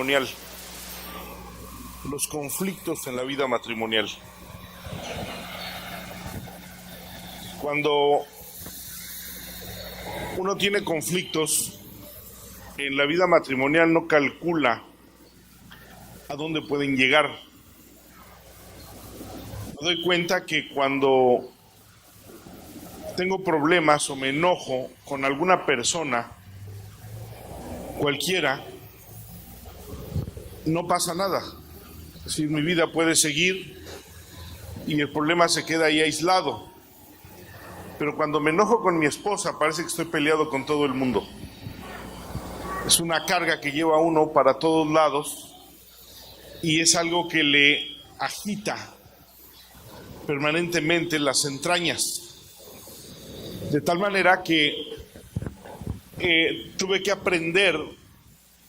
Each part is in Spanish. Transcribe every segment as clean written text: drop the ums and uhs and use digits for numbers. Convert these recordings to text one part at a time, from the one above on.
matrimonial, los conflictos en la vida matrimonial. Cuando uno tiene conflictos en la vida matrimonial, no calcula a dónde pueden llegar. Me doy cuenta que cuando tengo problemas o me enojo con alguna persona, cualquiera, no pasa nada. Es decir, mi vida puede seguir y el problema se queda ahí aislado. Pero cuando me enojo con mi esposa, parece que estoy peleado con todo el mundo. Es una carga que lleva a uno para todos lados y es algo que le agita permanentemente las entrañas. De tal manera que tuve que aprender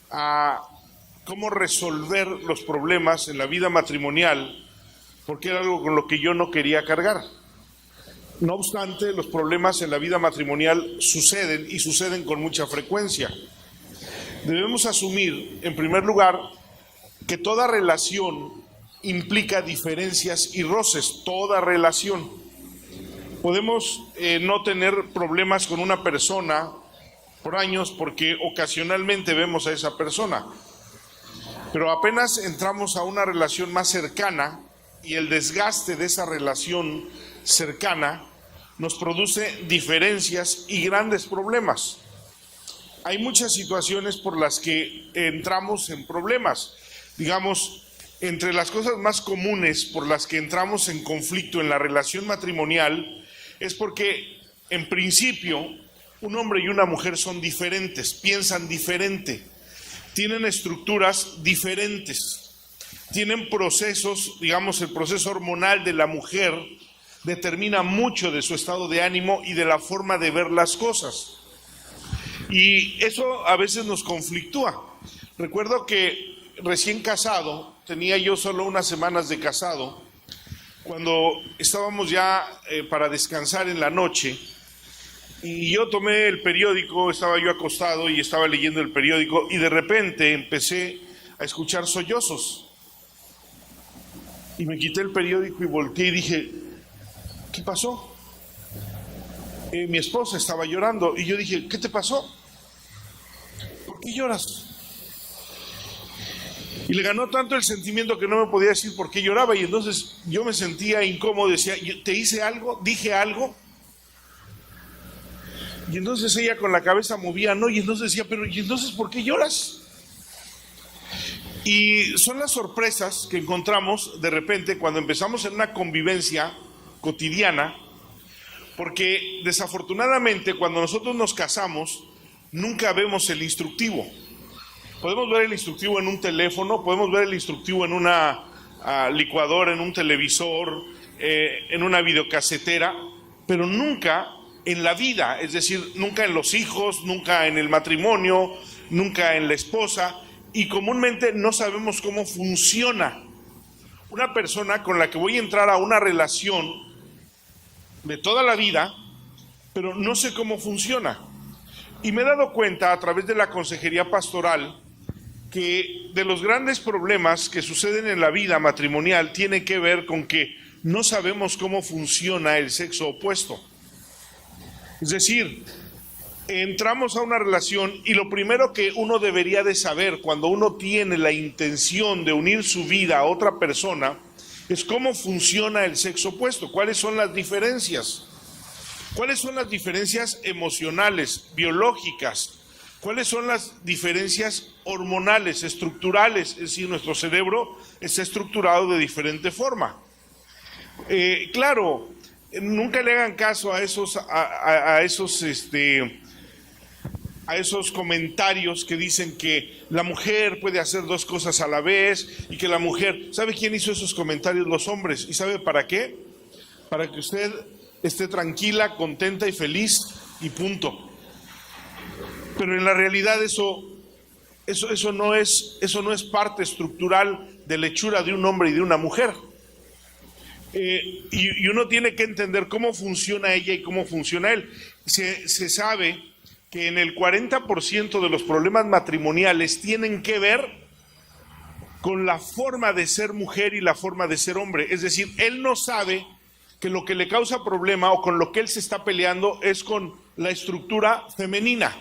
a cómo resolver los problemas en la vida matrimonial, porque era algo con lo que yo no quería cargar. No obstante, los problemas en la vida matrimonial suceden y suceden con mucha frecuencia. Debemos asumir, en primer lugar, que toda relación implica diferencias y roces, toda relación. Podemos no tener problemas con una persona por años porque ocasionalmente vemos a esa persona, pero apenas entramos a una relación más cercana y el desgaste de esa relación cercana nos produce diferencias y grandes problemas. Hay muchas situaciones por las que entramos en problemas. Digamos, entre las cosas más comunes por las que entramos en conflicto en la relación matrimonial es porque, en principio, un hombre y una mujer son diferentes, piensan diferente, tienen estructuras diferentes, tienen procesos, digamos, el proceso hormonal de la mujer determina mucho de su estado de ánimo y de la forma de ver las cosas. Y eso a veces nos conflictúa. Recuerdo que recién casado, tenía yo solo unas semanas de casado, cuando estábamos ya para descansar en la noche, y yo tomé el periódico, estaba yo acostado y estaba leyendo el periódico, y de repente empecé a escuchar sollozos. Y me quité el periódico y volteé y dije, ¿qué pasó? Mi esposa estaba llorando, y yo dije, ¿qué te pasó? ¿Por qué lloras? Y le ganó tanto el sentimiento que no me podía decir por qué lloraba, y entonces yo me sentía incómodo, decía, ¿te hice algo? ¿Dije algo? Y entonces ella con la cabeza movía, no, y entonces decía, pero ¿y entonces por qué lloras? Y son las sorpresas que encontramos de repente cuando empezamos en una convivencia cotidiana, porque desafortunadamente cuando nosotros nos casamos, nunca vemos el instructivo. Podemos ver el instructivo en un teléfono, podemos ver el instructivo en una licuadora, en un televisor, en una videocasetera, pero nunca en la vida, es decir, nunca en los hijos, nunca en el matrimonio, nunca en la esposa, y comúnmente no sabemos cómo funciona una persona con la que voy a entrar a una relación de toda la vida, pero no sé cómo funciona. Y me he dado cuenta a través de la consejería pastoral que de los grandes problemas que suceden en la vida matrimonial tiene que ver con que no sabemos cómo funciona el sexo opuesto. Es decir, entramos a una relación y lo primero que uno debería de saber cuando uno tiene la intención de unir su vida a otra persona es cómo funciona el sexo opuesto, cuáles son las diferencias. ¿Cuáles son las diferencias emocionales, biológicas? ¿Cuáles son las diferencias hormonales, estructurales? Es decir, nuestro cerebro está estructurado de diferente forma. Claro, nunca le hagan caso a esos comentarios que dicen que la mujer puede hacer dos cosas a la vez y que la mujer... ¿Sabe quién hizo esos comentarios? Los hombres. ¿Y sabe para qué? Para que usted esté tranquila, contenta y feliz y punto. Pero en la realidad eso no es parte estructural de la hechura de un hombre y de una mujer. Y uno tiene que entender cómo funciona ella y cómo funciona él. Se sabe que en el 40% de los problemas matrimoniales tienen que ver con la forma de ser mujer y la forma de ser hombre. Es decir, él no sabe que lo que le causa problema o con lo que él se está peleando es con la estructura femenina.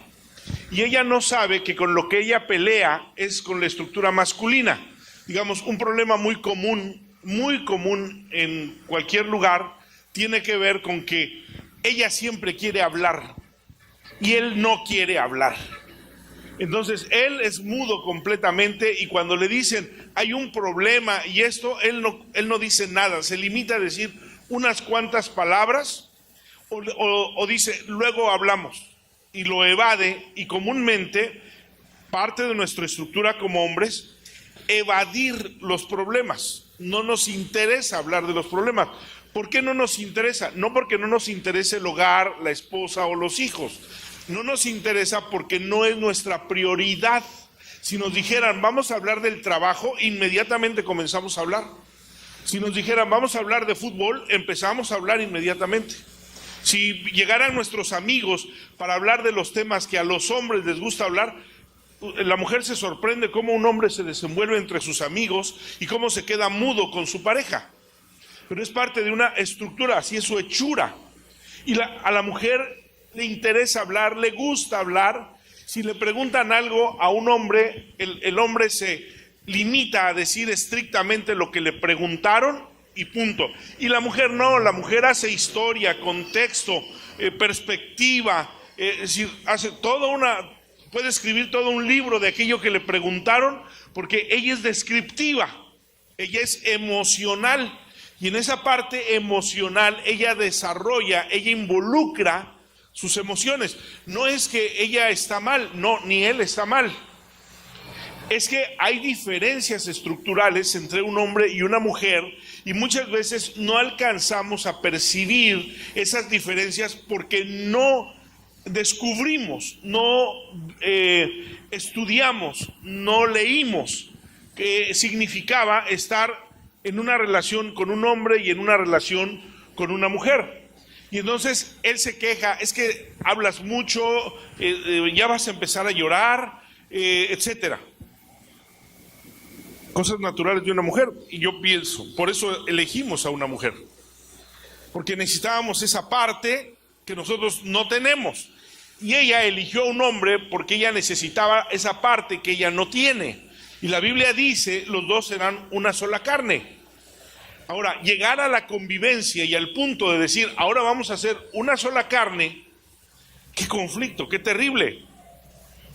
Y ella no sabe que con lo que ella pelea es con la estructura masculina. Digamos, un problema muy común en cualquier lugar tiene que ver con que ella siempre quiere hablar y él no quiere hablar. Entonces, él es mudo completamente y cuando le dicen hay un problema y esto, él no dice nada, se limita a decir unas cuantas palabras o dice luego hablamos y lo evade. Y comúnmente parte de nuestra estructura como hombres, evadir los problemas. No nos interesa hablar de los problemas. ¿Por qué no nos interesa? No porque no nos interese el hogar, la esposa o los hijos. No nos interesa porque no es nuestra prioridad. Si nos dijeran, vamos a hablar del trabajo, inmediatamente comenzamos a hablar. Si nos dijeran, vamos a hablar de fútbol, empezamos a hablar inmediatamente. Si llegaran nuestros amigos para hablar de los temas que a los hombres les gusta hablar, la mujer se sorprende cómo un hombre se desenvuelve entre sus amigos y cómo se queda mudo con su pareja. Pero es parte de una estructura, así es su hechura. Y a la mujer le interesa hablar, le gusta hablar. Si le preguntan algo a un hombre, el hombre se limita a decir estrictamente lo que le preguntaron y punto. Y la mujer no, la mujer hace historia, contexto, perspectiva, es decir, puede escribir todo un libro de aquello que le preguntaron, porque ella es descriptiva, ella es emocional, y en esa parte emocional ella desarrolla, ella involucra sus emociones. No es que ella está mal, no, ni él está mal. Es que hay diferencias estructurales entre un hombre y una mujer y muchas veces no alcanzamos a percibir esas diferencias porque no descubrimos, no estudiamos, no leímos qué significaba estar en una relación con un hombre y en una relación con una mujer. Y entonces él se queja, es que hablas mucho, ya vas a empezar a llorar, etcétera. Cosas naturales de una mujer. Y yo pienso, por eso elegimos a una mujer, porque necesitábamos esa parte que nosotros no tenemos. Y ella eligió a un hombre porque ella necesitaba esa parte que ella no tiene. Y la Biblia dice, los dos serán una sola carne. Ahora, llegar a la convivencia y al punto de decir, ahora vamos a hacer una sola carne, qué conflicto, qué terrible.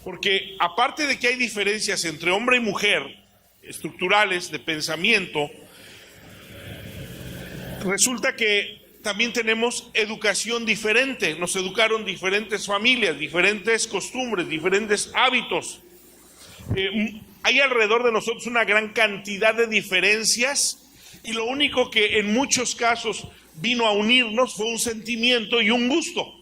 Porque aparte de que hay diferencias entre hombre y mujer, estructurales, de pensamiento, resulta que también tenemos educación diferente. Nos educaron diferentes familias, diferentes costumbres, diferentes hábitos. Hay alrededor de nosotros una gran cantidad de diferencias y lo único que en muchos casos vino a unirnos fue un sentimiento y un gusto.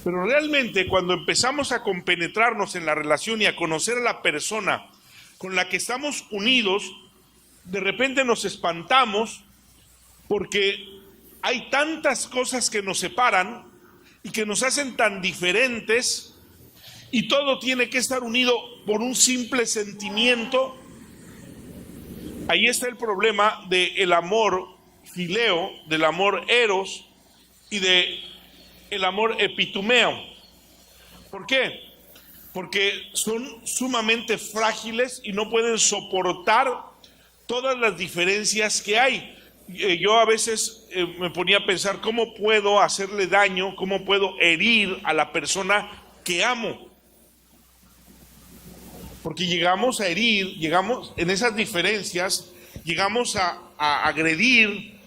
Pero realmente cuando empezamos a compenetrarnos en la relación y a conocer a la persona con la que estamos unidos, de repente nos espantamos porque hay tantas cosas que nos separan y que nos hacen tan diferentes y todo tiene que estar unido por un simple sentimiento. Ahí está el problema del amor fileo, del amor eros y del amor epitumeo. ¿Por qué? Porque son sumamente frágiles y no pueden soportar todas las diferencias que hay. Yo a veces me ponía a pensar cómo puedo hacerle daño, cómo puedo herir a la persona que amo. Porque llegamos a herir, llegamos en esas diferencias, llegamos a agredir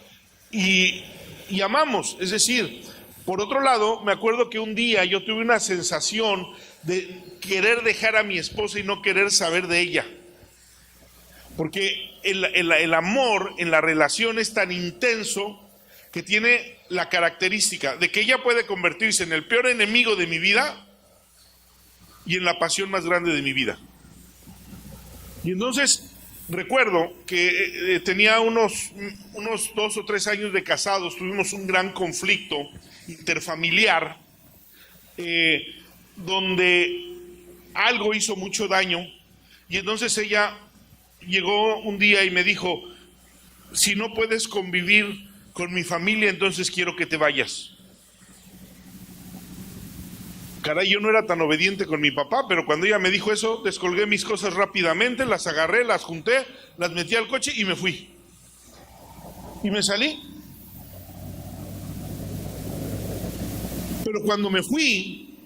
y amamos. Es decir, por otro lado, me acuerdo que un día yo tuve una sensación de querer dejar a mi esposa y no querer saber de ella. Porque el amor en la relación es tan intenso que tiene la característica de que ella puede convertirse en el peor enemigo de mi vida y en la pasión más grande de mi vida. Y entonces recuerdo que tenía unos 2 o 3 años de casados, tuvimos un gran conflicto interfamiliar donde algo hizo mucho daño Y entonces ella llegó un día y me dijo, si no puedes convivir con mi familia, entonces quiero que te vayas. Caray, yo no era tan obediente con mi papá, pero cuando ella me dijo eso, descolgué mis cosas rápidamente, las agarré, las junté, las metí al coche y me fui. Y me salí. Pero cuando me fui,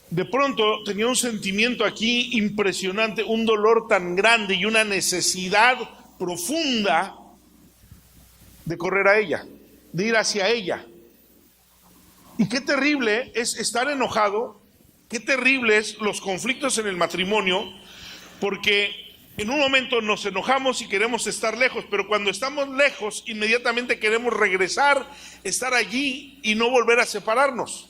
de pronto tenía un sentimiento aquí impresionante, un dolor tan grande y una necesidad profunda de correr a ella, de ir hacia ella. Y qué terrible es estar enojado, qué terrible es los conflictos en el matrimonio, porque en un momento nos enojamos y queremos estar lejos, pero cuando estamos lejos, inmediatamente queremos regresar, estar allí y no volver a separarnos.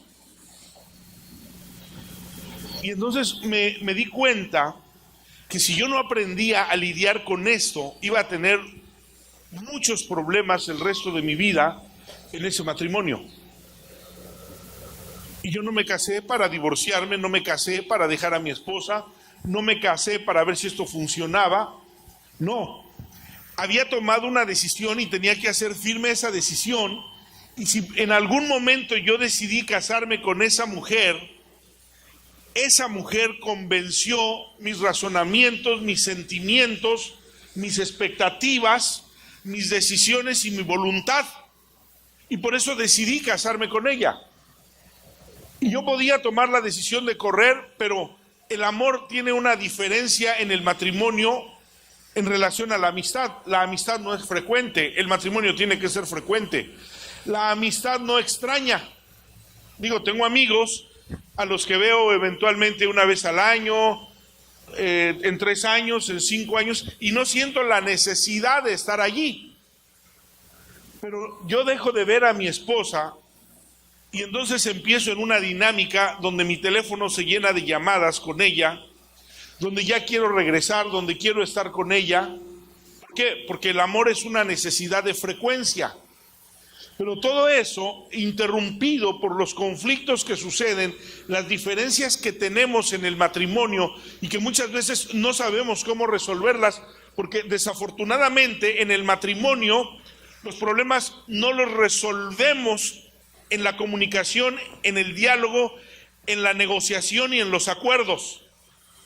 Y entonces me di cuenta que si yo no aprendía a lidiar con esto, iba a tener muchos problemas el resto de mi vida en ese matrimonio. Y yo no me casé para divorciarme, no me casé para dejar a mi esposa, no me casé para ver si esto funcionaba. No, había tomado una decisión y tenía que hacer firme esa decisión. Y si en algún momento yo decidí casarme con esa mujer convenció mis razonamientos, mis sentimientos, mis expectativas, mis decisiones y mi voluntad. Y por eso decidí casarme con ella. Y yo podía tomar la decisión de correr, pero el amor tiene una diferencia en el matrimonio en relación a la amistad. La amistad no es frecuente, el matrimonio tiene que ser frecuente. La amistad no extraña. Digo, tengo amigos a los que veo eventualmente una vez al año, en 3 años, en 5 años, y no siento la necesidad de estar allí. Pero yo dejo de ver a mi esposa y entonces empiezo en una dinámica donde mi teléfono se llena de llamadas con ella, donde ya quiero regresar, donde quiero estar con ella. ¿Por qué? Porque el amor es una necesidad de frecuencia. Pero todo eso interrumpido por los conflictos que suceden, las diferencias que tenemos en el matrimonio y que muchas veces no sabemos cómo resolverlas, porque desafortunadamente en el matrimonio los problemas no los resolvemos en la comunicación, en el diálogo, en la negociación y en los acuerdos.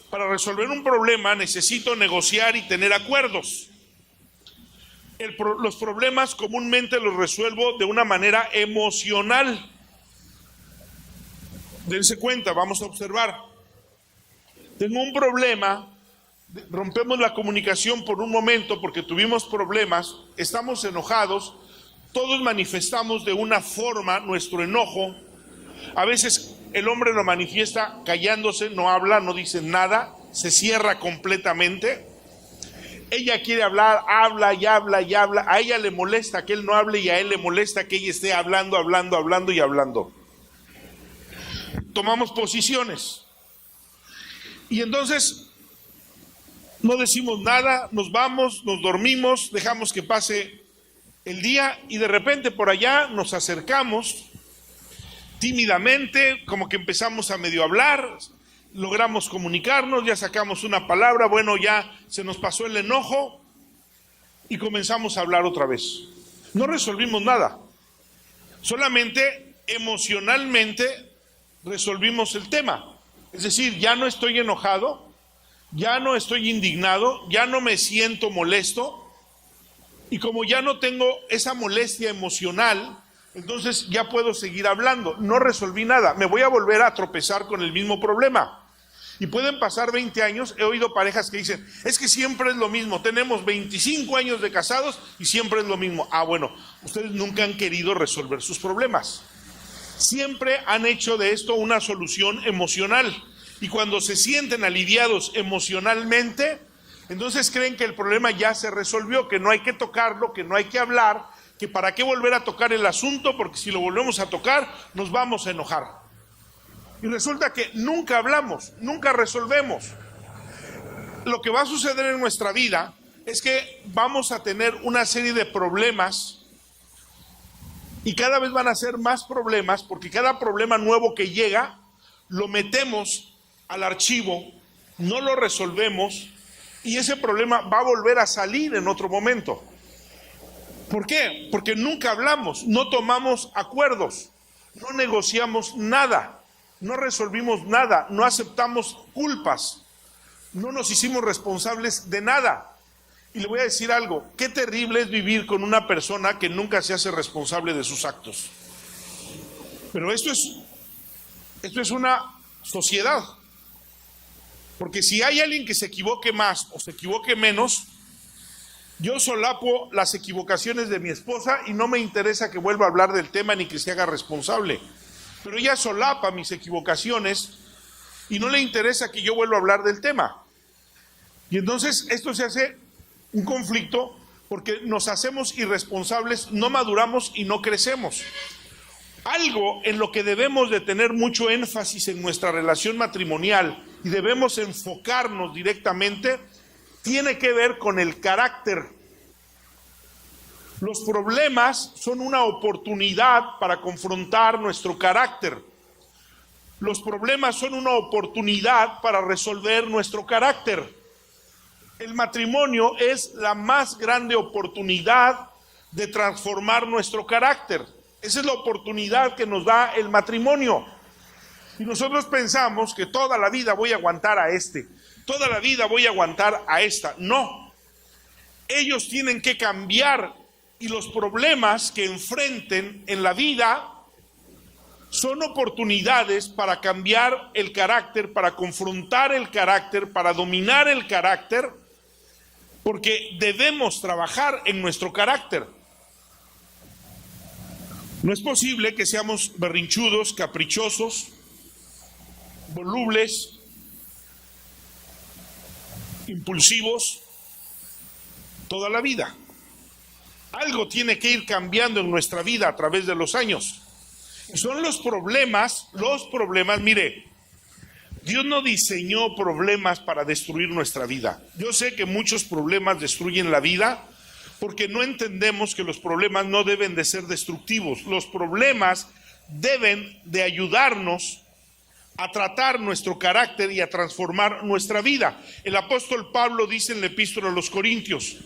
Para resolver un problema necesito negociar y tener acuerdos. Los problemas comúnmente los resuelvo de una manera emocional. Dense cuenta, vamos a observar. Tengo un problema, rompemos la comunicación por un momento porque tuvimos problemas, estamos enojados, todos manifestamos de una forma nuestro enojo. A veces el hombre lo manifiesta callándose, no habla, no dice nada, se cierra completamente. Ella quiere hablar, habla y habla y habla. A ella le molesta que él no hable y a él le molesta que ella esté hablando y hablando. Tomamos posiciones. Y entonces no decimos nada, nos vamos, nos dormimos, dejamos que pase el día y de repente por allá nos acercamos tímidamente, como que empezamos a medio hablar, logramos comunicarnos, ya sacamos una palabra, bueno, ya se nos pasó el enojo y comenzamos a hablar otra vez. No resolvimos nada, solamente emocionalmente resolvimos el tema. Es decir, ya no estoy enojado, ya no estoy indignado, ya no me siento molesto. Y como ya no tengo esa molestia emocional, entonces ya puedo seguir hablando. No resolví nada, me voy a volver a tropezar con el mismo problema. Y pueden pasar 20 años, he oído parejas que dicen, es que siempre es lo mismo, tenemos 25 años de casados y siempre es lo mismo. Ah, bueno, ustedes nunca han querido resolver sus problemas. Siempre han hecho de esto una solución emocional. Y cuando se sienten aliviados emocionalmente, entonces creen que el problema ya se resolvió, que no hay que tocarlo, que no hay que hablar, que para qué volver a tocar el asunto, porque si lo volvemos a tocar nos vamos a enojar. Y resulta que nunca hablamos, nunca resolvemos. Lo que va a suceder en nuestra vida es que vamos a tener una serie de problemas y cada vez van a ser más problemas, porque cada problema nuevo que llega lo metemos al archivo, no lo resolvemos y ese problema va a volver a salir en otro momento. ¿Por qué? Porque nunca hablamos, no tomamos acuerdos, no negociamos nada, no resolvimos nada, no aceptamos culpas, no nos hicimos responsables de nada. Y le voy a decir algo, qué terrible es vivir con una persona que nunca se hace responsable de sus actos. Pero esto es una sociedad. Porque si hay alguien que se equivoque más o se equivoque menos, yo solapo las equivocaciones de mi esposa y no me interesa que vuelva a hablar del tema ni que se haga responsable. Pero ella solapa mis equivocaciones y no le interesa que yo vuelva a hablar del tema. Y entonces esto se hace un conflicto porque nos hacemos irresponsables, no maduramos y no crecemos. Algo en lo que debemos de tener mucho énfasis en nuestra relación matrimonial y debemos enfocarnos directamente, tiene que ver con el carácter. Los problemas son una oportunidad para confrontar nuestro carácter. Los problemas son una oportunidad para resolver nuestro carácter. El matrimonio es la más grande oportunidad de transformar nuestro carácter. Esa es la oportunidad que nos da el matrimonio. Y nosotros pensamos que toda la vida voy a aguantar a este, toda la vida voy a aguantar a esta. No, ellos tienen que cambiar y los problemas que enfrenten en la vida son oportunidades para cambiar el carácter, para confrontar el carácter, para dominar el carácter, porque debemos trabajar en nuestro carácter. No es posible que seamos berrinchudos, caprichosos, volubles, impulsivos toda la vida. Algo tiene que ir cambiando en nuestra vida a través de los años. Son los problemas, mire, Dios no diseñó problemas para destruir nuestra vida. Yo sé que muchos problemas destruyen la vida porque no entendemos que los problemas no deben de ser destructivos. Los problemas deben de ayudarnos a tratar nuestro carácter y a transformar nuestra vida. El apóstol Pablo dice en la epístola a los Corintios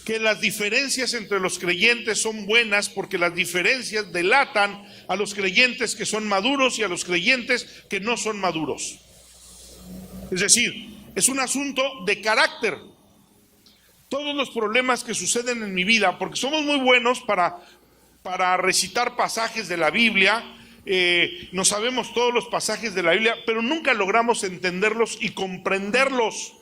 que las diferencias entre los creyentes son buenas porque las diferencias delatan a los creyentes que son maduros y a los creyentes que no son maduros. Es decir, es un asunto de carácter. Todos los problemas que suceden en mi vida, porque somos muy buenos para recitar pasajes de la Biblia, no sabemos todos los pasajes de la Biblia, pero nunca logramos entenderlos y comprenderlos.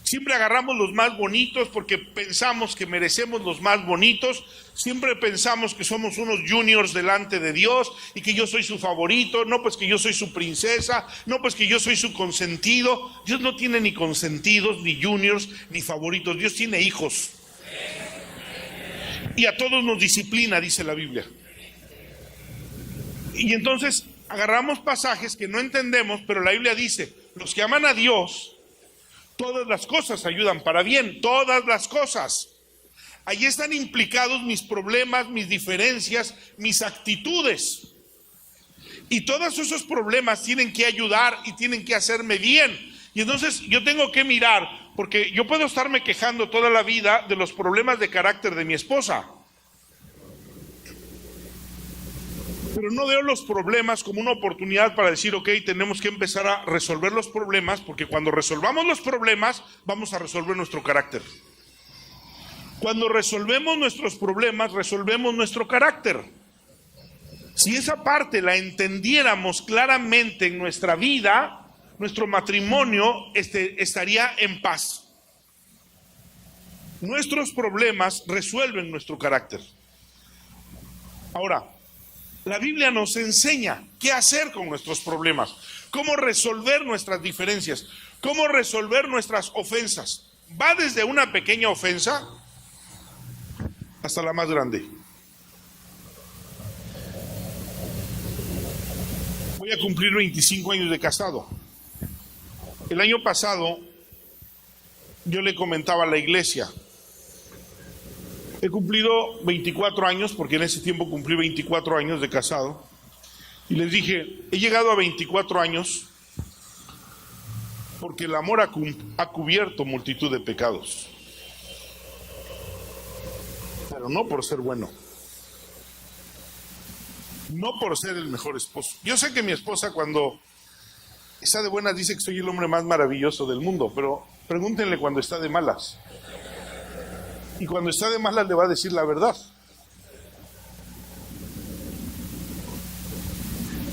Siempre agarramos los más bonitos porque pensamos que merecemos los más bonitos. Siempre pensamos que somos unos juniors delante de Dios y que yo soy su favorito. No, pues que yo soy su princesa. No, pues que yo soy su consentido. Dios no tiene ni consentidos, ni juniors, ni favoritos. Dios tiene hijos. Y a todos nos disciplina, dice la Biblia. Y entonces agarramos pasajes que no entendemos, pero la Biblia dice, los que aman a Dios, todas las cosas ayudan para bien, todas las cosas. Allí están implicados mis problemas, mis diferencias, mis actitudes. Y todos esos problemas tienen que ayudar y tienen que hacerme bien. Y entonces yo tengo que mirar, porque yo puedo estarme quejando toda la vida de los problemas de carácter de mi esposa, pero no veo los problemas como una oportunidad para decir, ok, tenemos que empezar a resolver los problemas, porque cuando resolvamos los problemas, vamos a resolver nuestro carácter. Cuando resolvemos nuestros problemas, resolvemos nuestro carácter. Si esa parte la entendiéramos claramente en nuestra vida, nuestro matrimonio estaría en paz. Nuestros problemas resuelven nuestro carácter. Ahora, la Biblia nos enseña qué hacer con nuestros problemas, cómo resolver nuestras diferencias, cómo resolver nuestras ofensas. Va desde una pequeña ofensa hasta la más grande. Voy a cumplir 25 años de casado. El año pasado yo le comentaba a la iglesia, he cumplido 24 años, porque en ese tiempo cumplí 24 años de casado, y les dije, he llegado a 24 años Porque el amor ha cubierto multitud de pecados. Pero no por ser bueno. No por ser el mejor esposo. Yo sé que mi esposa, cuando está de buenas, dice que soy el hombre más maravilloso del mundo, pero pregúntenle cuando está de malas. Y cuando está de malas le va a decir la verdad.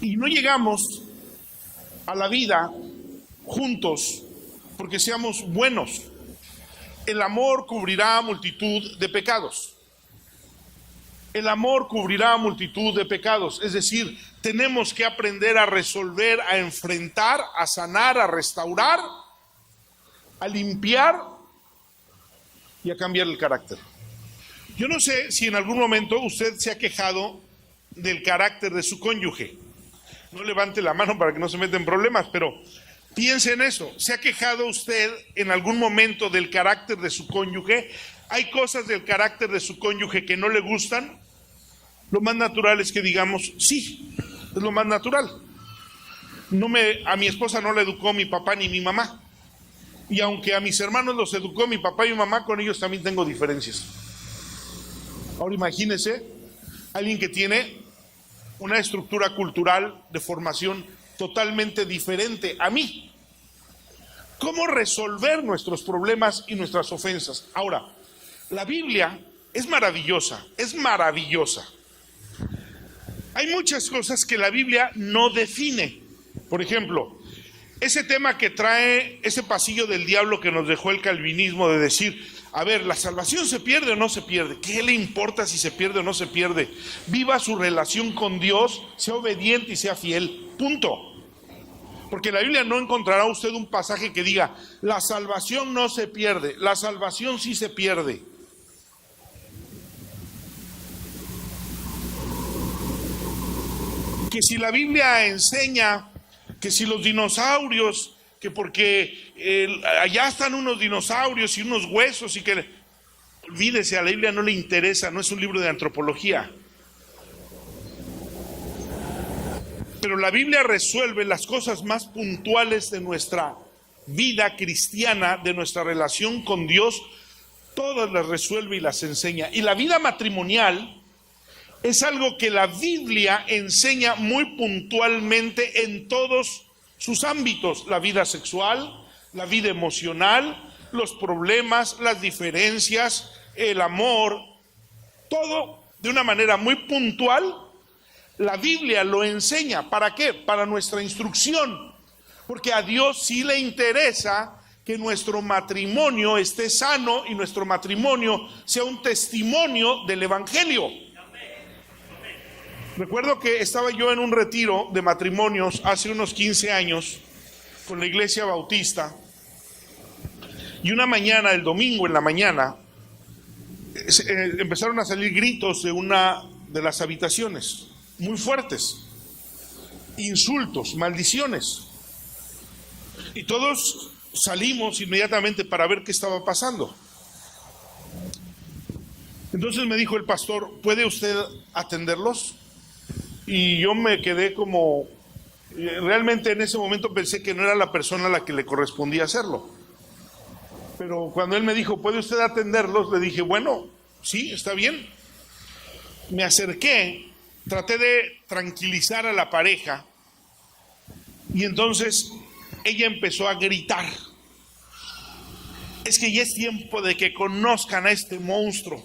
Y no llegamos a la vida juntos porque seamos buenos. El amor cubrirá multitud de pecados. El amor cubrirá multitud de pecados. Es decir, tenemos que aprender a resolver, a enfrentar, a sanar, a restaurar, a limpiar y a cambiar el carácter. Yo no sé si en algún momento usted se ha quejado del carácter de su cónyuge. No levante la mano para que no se meta en problemas, pero piense en eso. ¿Se ha quejado usted en algún momento del carácter de su cónyuge? ¿Hay cosas del carácter de su cónyuge que no le gustan? Lo más natural es que digamos, sí, es lo más natural. A mi esposa no la educó mi papá ni mi mamá. Y aunque a mis hermanos los educó mi papá y mi mamá, con ellos también tengo diferencias. Ahora imagínese alguien que tiene una estructura cultural de formación totalmente diferente a mí. ¿Cómo resolver nuestros problemas y nuestras ofensas? Ahora, la Biblia es maravillosa, es maravillosa. Hay muchas cosas que la Biblia no define. Por ejemplo, ese tema que trae ese pasillo del diablo que nos dejó el calvinismo de decir, a ver, ¿la salvación se pierde o no se pierde? ¿Qué le importa si se pierde o no se pierde? Viva su relación con Dios, sea obediente y sea fiel. Punto. Porque en la Biblia no encontrará usted un pasaje que diga, la salvación no se pierde, la salvación sí se pierde. Que si la Biblia enseña que si los dinosaurios, que porque allá están unos dinosaurios y unos huesos y que, olvídese, a la Biblia no le interesa, no es un libro de antropología. Pero la Biblia resuelve las cosas más puntuales de nuestra vida cristiana, de nuestra relación con Dios, todas las resuelve y las enseña. Y la vida matrimonial es algo que la Biblia enseña muy puntualmente en todos sus ámbitos: la vida sexual, la vida emocional, los problemas, las diferencias, el amor, todo de una manera muy puntual. La Biblia lo enseña. ¿Para qué? Para nuestra instrucción, porque a Dios sí le interesa que nuestro matrimonio esté sano y nuestro matrimonio sea un testimonio del Evangelio. Recuerdo que estaba yo en un retiro de matrimonios hace unos 15 años con la Iglesia Bautista, y una mañana, el domingo en la mañana, empezaron a salir gritos de una de las habitaciones, muy fuertes, insultos, maldiciones, y todos salimos inmediatamente para ver qué estaba pasando. Entonces me dijo el pastor, ¿puede usted atenderlos? Y yo me quedé como, realmente en ese momento pensé que no era la persona a la que le correspondía hacerlo. Pero cuando él me dijo, ¿puede usted atenderlos? Le dije, bueno, sí, está bien. Me acerqué, traté de tranquilizar a la pareja, y entonces ella empezó a gritar. Es que ya es tiempo de que conozcan a este monstruo.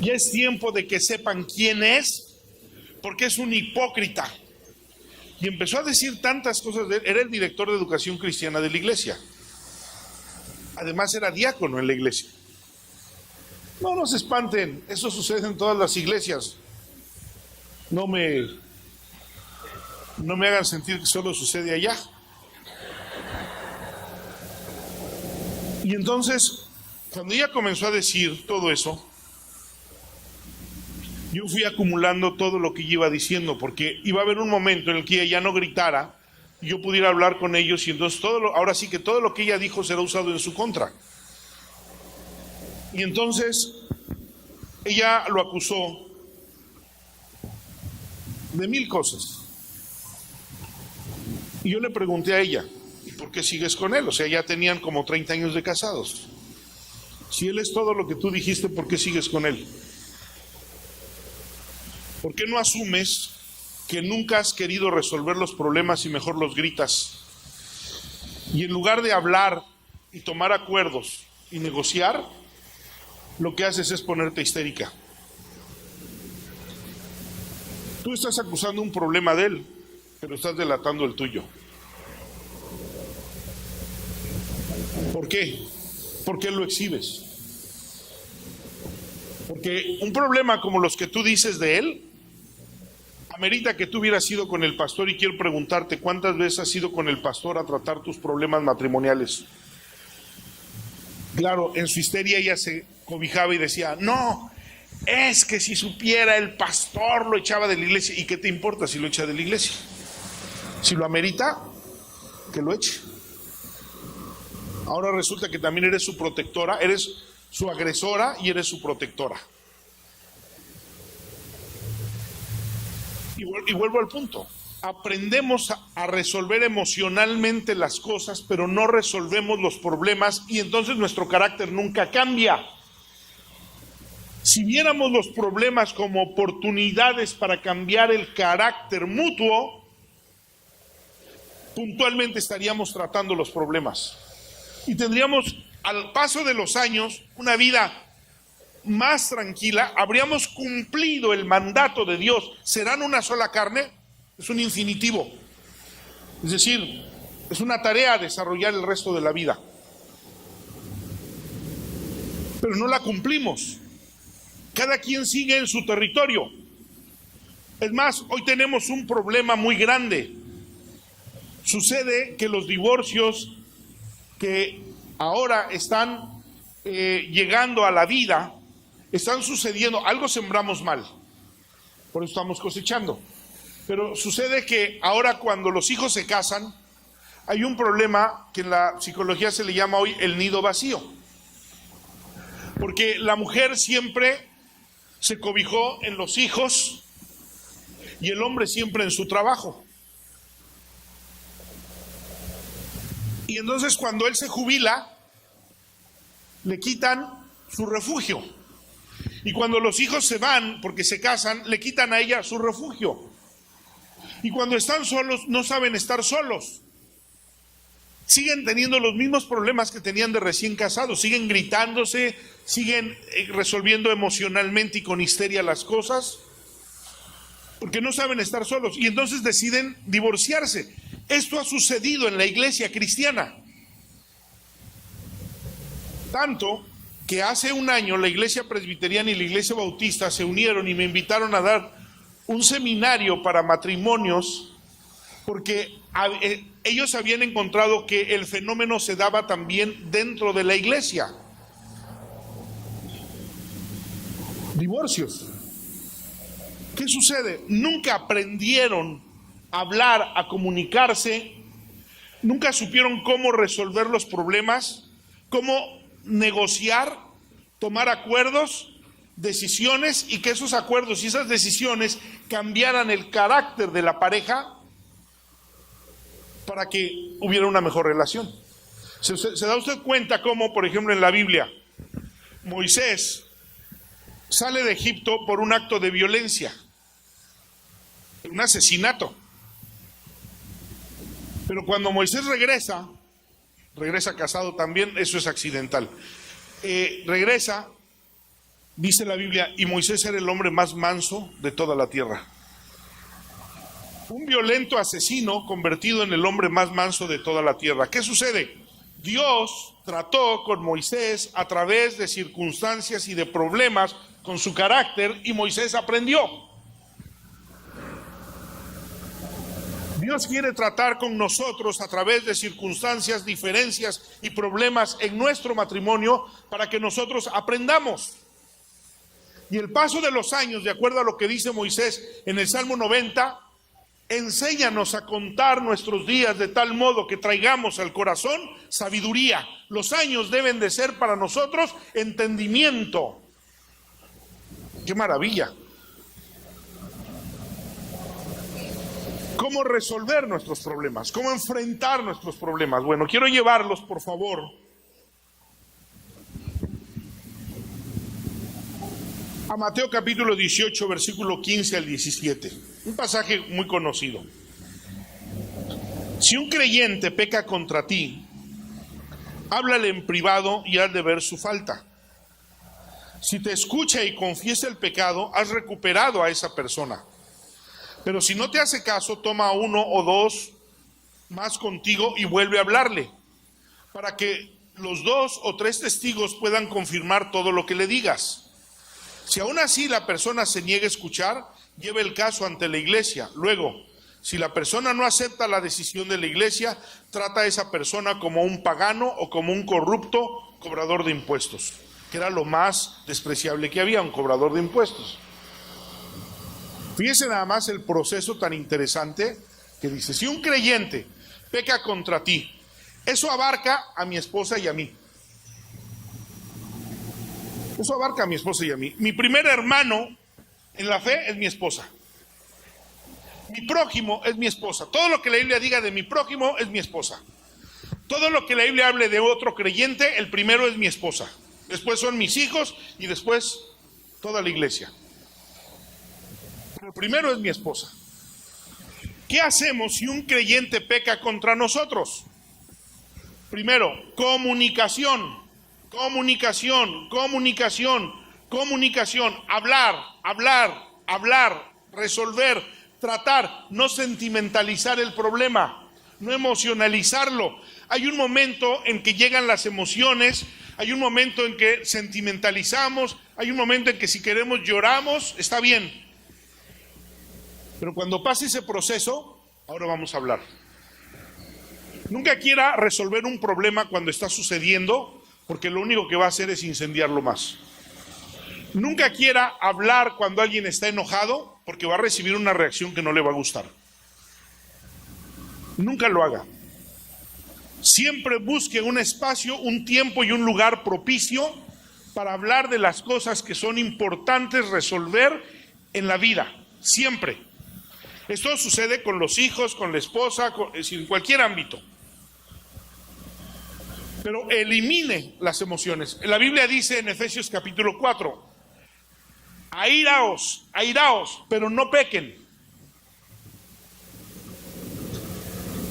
Ya es tiempo de que sepan quién es, porque es un hipócrita. Y empezó a decir tantas cosas de él. Era el director de educación cristiana de la iglesia. Además era diácono en la iglesia. No se espanten, eso sucede en todas las iglesias. No me hagan sentir que solo sucede allá. Y entonces, cuando ella comenzó a decir todo eso, yo fui acumulando todo lo que ella iba diciendo, porque iba a haber un momento en el que ella ya no gritara y yo pudiera hablar con ellos, y entonces ahora sí que todo lo que ella dijo será usado en su contra. Y entonces ella lo acusó de 1000 cosas. Y yo le pregunté a ella, ¿y por qué sigues con él? O sea, ya tenían como 30 años de casados. Si él es todo lo que tú dijiste, ¿por qué sigues con él? ¿Por qué no asumes que nunca has querido resolver los problemas y mejor los gritas? Y en lugar de hablar y tomar acuerdos y negociar, lo que haces es ponerte histérica. Tú estás acusando un problema de él, pero estás delatando el tuyo. ¿Por qué? ¿Por qué lo exhibes? Porque un problema como los que tú dices de él, amerita que tú hubieras ido con el pastor, y quiero preguntarte, ¿cuántas veces has ido con el pastor a tratar tus problemas matrimoniales? Claro, en su histeria ella se cobijaba y decía, no, es que si supiera el pastor lo echaba de la iglesia. ¿Y qué te importa si lo echa de la iglesia? Si lo amerita, que lo eche. Ahora resulta que también eres su protectora, eres su agresora y eres su protectora. Y vuelvo al punto. Aprendemos a resolver emocionalmente las cosas, pero no resolvemos los problemas, y entonces nuestro carácter nunca cambia. Si viéramos los problemas como oportunidades para cambiar el carácter mutuo, puntualmente estaríamos tratando los problemas. Y tendríamos, al paso de los años, una vida más tranquila. Habríamos cumplido el mandato de Dios. ¿Serán una sola carne? Es un infinitivo. Es decir, es una tarea desarrollar el resto de la vida. Pero no la cumplimos. Cada quien sigue en su territorio. Es más, hoy tenemos un problema muy grande. Sucede que los divorcios que ahora están llegando a la vida, están sucediendo, algo sembramos mal, por eso estamos cosechando. Pero sucede que ahora cuando los hijos se casan, hay un problema que en la psicología se le llama hoy el nido vacío. Porque la mujer siempre se cobijó en los hijos y el hombre siempre en su trabajo. Y entonces cuando él se jubila, le quitan su refugio. Y cuando los hijos se van porque se casan, le quitan a ella su refugio. Y cuando están solos, no saben estar solos. Siguen teniendo los mismos problemas que tenían de recién casados. Siguen gritándose, siguen resolviendo emocionalmente y con histeria las cosas, porque no saben estar solos. Y entonces deciden divorciarse. Esto ha sucedido en la iglesia cristiana. Tanto que hace un año la iglesia presbiteriana y la iglesia bautista se unieron y me invitaron a dar un seminario para matrimonios, porque ellos habían encontrado que el fenómeno se daba también dentro de la iglesia. Divorcios. ¿Qué sucede? Nunca aprendieron a hablar, a comunicarse, nunca supieron cómo resolver los problemas, cómo negociar, tomar acuerdos, decisiones, y que esos acuerdos y esas decisiones cambiaran el carácter de la pareja para que hubiera una mejor relación. ¿Se da usted cuenta cómo, por ejemplo, en la Biblia, Moisés sale de Egipto por un acto de violencia, un asesinato? Pero cuando Moisés regresa casado también, eso es accidental. Regresa, dice la Biblia, y Moisés era el hombre más manso de toda la tierra. Un violento asesino convertido en el hombre más manso de toda la tierra. ¿Qué sucede? Dios trató con Moisés a través de circunstancias y de problemas con su carácter, y Moisés aprendió. Dios quiere tratar con nosotros a través de circunstancias, diferencias y problemas en nuestro matrimonio para que nosotros aprendamos. Y el paso de los años, de acuerdo a lo que dice Moisés en el Salmo 90, enséñanos a contar nuestros días de tal modo que traigamos al corazón sabiduría. Los años deben de ser para nosotros entendimiento. ¡Qué maravilla! ¿Cómo resolver nuestros problemas? ¿Cómo enfrentar nuestros problemas? Bueno, quiero llevarlos, por favor, a Mateo capítulo 18, versículo 15 al 17. Un pasaje muy conocido. Si un creyente peca contra ti, háblale en privado y has de ver su falta. Si te escucha y confiesa el pecado, has recuperado a esa persona. Pero si no te hace caso, toma uno o dos más contigo y vuelve a hablarle, para que los 2 o 3 testigos puedan confirmar todo lo que le digas. Si aún así la persona se niega a escuchar, lleve el caso ante la iglesia. Luego, si la persona no acepta la decisión de la iglesia, trata a esa persona como un pagano o como un corrupto cobrador de impuestos, que era lo más despreciable que había, un cobrador de impuestos. Fíjense nada más el proceso tan interesante que dice: si un creyente peca contra ti, eso abarca a mi esposa y a mí. Eso abarca a mi esposa y a mí. Mi primer hermano en la fe es mi esposa. Mi prójimo es mi esposa. Todo lo que la Biblia diga de mi prójimo es mi esposa. Todo lo que la Biblia hable de otro creyente, el primero es mi esposa. Después son mis hijos y después toda la iglesia. Pero primero es mi esposa. ¿Qué hacemos si un creyente peca contra nosotros? Primero, comunicación. Hablar, resolver, tratar, no sentimentalizar el problema, no emocionalizarlo. Hay un momento en que llegan las emociones, hay un momento en que sentimentalizamos, hay un momento en que si queremos lloramos, está bien. Pero cuando pase ese proceso, ahora vamos a hablar. Nunca quiera resolver un problema cuando está sucediendo, porque lo único que va a hacer es incendiarlo más. Nunca quiera hablar cuando alguien está enojado, porque va a recibir una reacción que no le va a gustar. Nunca lo haga. Siempre busque un espacio, un tiempo y un lugar propicio para hablar de las cosas que son importantes resolver en la vida. Siempre. Esto sucede con los hijos, con la esposa, en cualquier ámbito. Pero elimine las emociones. La Biblia dice en Efesios capítulo 4, airaos, pero no pequen.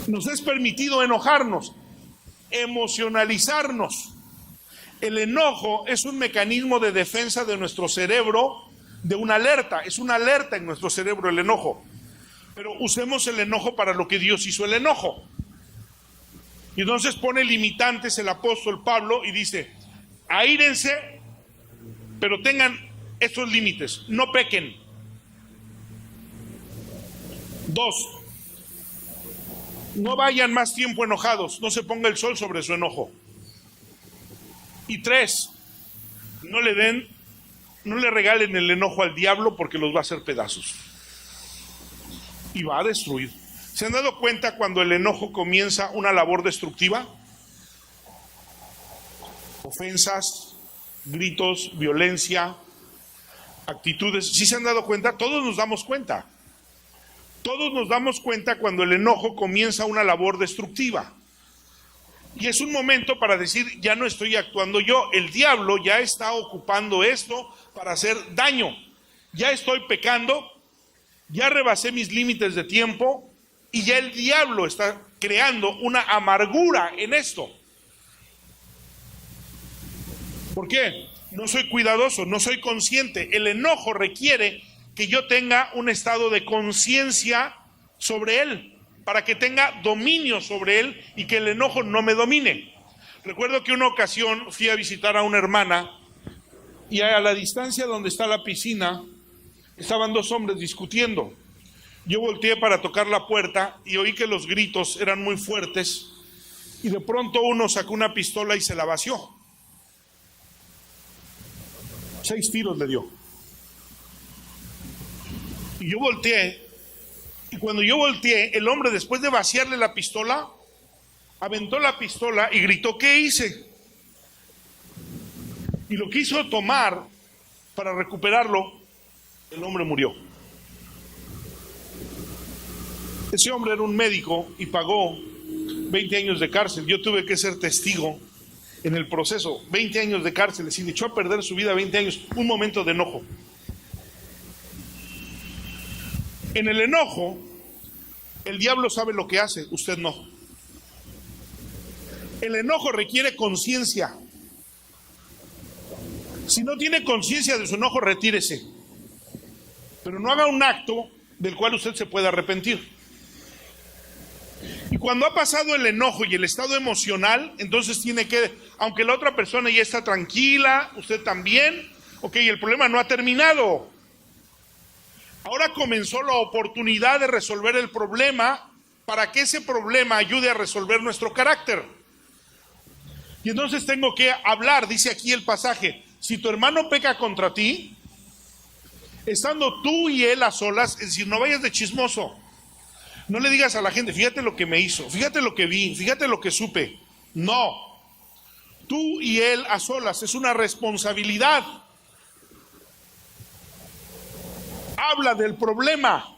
Nos es permitido enojarnos, emocionalizarnos. El enojo es un mecanismo de defensa de nuestro cerebro, de una alerta. Es una alerta en nuestro cerebro el enojo. Pero usemos el enojo para lo que Dios hizo el enojo. Y entonces pone limitantes el apóstol Pablo y dice: aírense, pero tengan estos límites, no pequen. 2, no vayan más tiempo enojados, no se ponga el sol sobre su enojo. Y 3, no le regalen el enojo al diablo, porque los va a hacer pedazos y va a destruir. ¿Se han dado cuenta cuando el enojo comienza una labor destructiva? Ofensas, gritos, violencia, actitudes. ¿Sí se han dado cuenta? Todos nos damos cuenta. Todos nos damos cuenta cuando el enojo comienza una labor destructiva. Y es un momento para decir: ya no estoy actuando yo, el diablo ya está ocupando esto para hacer daño. Ya estoy pecando, ya rebasé mis límites de tiempo y ya el diablo está creando una amargura en esto. ¿Por qué? No soy cuidadoso, no soy consciente. El enojo requiere que yo tenga un estado de conciencia sobre él, para que tenga dominio sobre él y que el enojo no me domine. Recuerdo que una ocasión fui a visitar a una hermana y a la distancia donde está la piscina estaban 2 hombres discutiendo. Yo volteé para tocar la puerta y oí que los gritos eran muy fuertes y de pronto uno sacó una pistola y se la vació. 6 tiros le dio. Y yo volteé, y cuando yo volteé, el hombre, después de vaciarle la pistola, aventó la pistola y gritó: ¿qué hice? Y lo quiso tomar para recuperarlo. El hombre murió. Ese hombre era un médico y pagó 20 años de cárcel. Yo tuve que ser testigo en el proceso. 20 años de cárcel, y echó a perder su vida 20 años, un momento de enojo. En el enojo, el diablo sabe lo que hace, usted no. El enojo requiere conciencia. Si no tiene conciencia de su enojo, retírese. Pero no haga un acto del cual usted se pueda arrepentir. Y cuando ha pasado el enojo y el estado emocional, entonces tiene que, aunque la otra persona ya está tranquila, usted también, ok, el problema no ha terminado. Ahora comenzó la oportunidad de resolver el problema para que ese problema ayude a resolver nuestro carácter. Y entonces tengo que hablar, dice aquí el pasaje, si tu hermano peca contra ti, estando tú y él a solas, es decir, no vayas de chismoso. No le digas a la gente, fíjate lo que me hizo, fíjate lo que vi, fíjate lo que supe. No, tú y él a solas, es una responsabilidad. Habla del problema.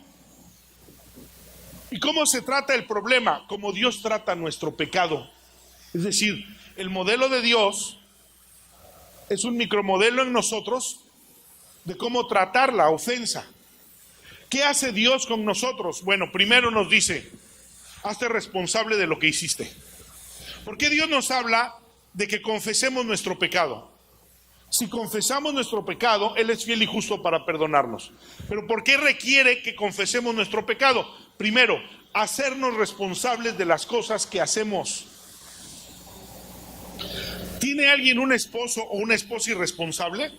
¿Y cómo se trata el problema? Como Dios trata nuestro pecado. Es decir, el modelo de Dios es un micromodelo en nosotros de cómo tratar la ofensa. ¿Qué hace Dios con nosotros? Bueno, primero nos dice, hazte responsable de lo que hiciste. ¿Por qué Dios nos habla de que confesemos nuestro pecado? Si confesamos nuestro pecado, Él es fiel y justo para perdonarnos. Pero ¿por qué requiere que confesemos nuestro pecado? Primero, hacernos responsables de las cosas que hacemos. ¿Tiene alguien un esposo o una esposa irresponsable?